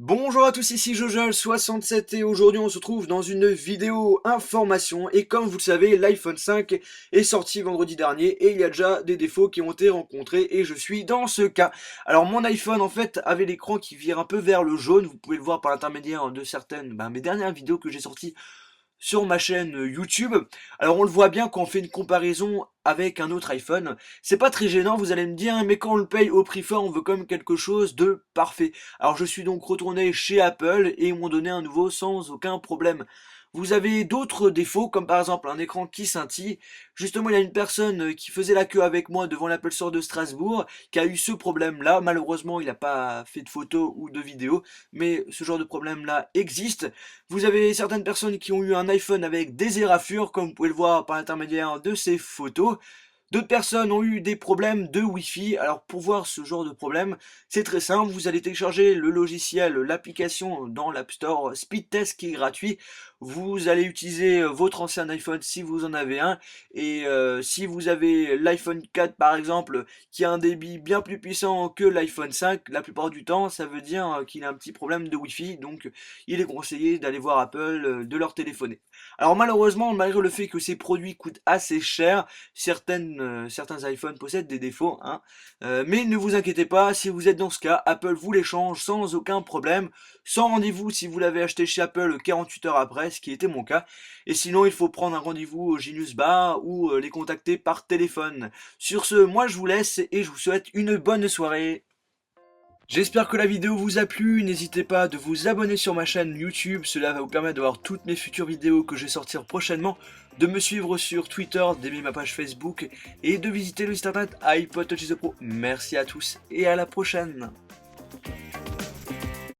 Bonjour à tous, ici Jojal67 et aujourd'hui on se trouve dans une vidéo information et comme vous le savez l'iPhone 5 est sorti vendredi dernier et il y a déjà des défauts qui ont été rencontrés et je suis dans ce cas. Alors mon iPhone en fait avait l'écran qui vire un peu vers le jaune, vous pouvez le voir par l'intermédiaire de certaines mes dernières vidéos que j'ai sorties sur ma chaîne YouTube. Alors on le voit bien quand on fait une comparaison avec un autre iPhone. C'est pas très gênant, vous allez me dire, mais quand on le paye au prix fort, on veut quand même quelque chose de parfait. Alors je suis donc retourné chez Apple et ils m'ont donné un nouveau sans aucun problème. Vous avez d'autres défauts, comme par exemple un écran qui scintille. Justement, il y a une personne qui faisait la queue avec moi devant l'Apple Store de Strasbourg qui a eu ce problème-là. Malheureusement, il n'a pas fait de photos ou de vidéos, mais ce genre de problème-là existe. Vous avez certaines personnes qui ont eu un iPhone avec des érafures, comme vous pouvez le voir par l'intermédiaire de ces photos. D'autres personnes ont eu des problèmes de Wi-Fi. Alors pour voir ce genre de problème, c'est très simple. Vous allez télécharger le logiciel, l'application dans l'App Store Speedtest qui est gratuit. Vous allez utiliser votre ancien iPhone si vous en avez un. Et si vous avez l'iPhone 4 par exemple, qui a un débit bien plus puissant que l'iPhone 5, la plupart du temps, ça veut dire qu'il a un petit problème de Wi-Fi. Donc il est conseillé d'aller voir Apple, de leur téléphoner. Alors malheureusement, malgré le fait que ces produits coûtent assez cher, certains iPhones possèdent des défauts, hein. Mais ne vous inquiétez pas, si vous êtes dans ce cas, Apple vous les change sans aucun problème, sans rendez-vous si vous l'avez acheté chez Apple 48 heures après, ce qui était mon cas. Et sinon, il faut prendre un rendez-vous au Genius Bar ou les contacter par téléphone. Sur ce, moi je vous laisse et je vous souhaite une bonne soirée. J'espère que la vidéo vous a plu, n'hésitez pas de vous abonner sur ma chaîne YouTube, cela va vous permettre de voir toutes mes futures vidéos que je vais sortir prochainement, de me suivre sur Twitter, d'aimer ma page Facebook et de visiter le site internet iPod Touch Pro. Merci à tous et à la prochaine.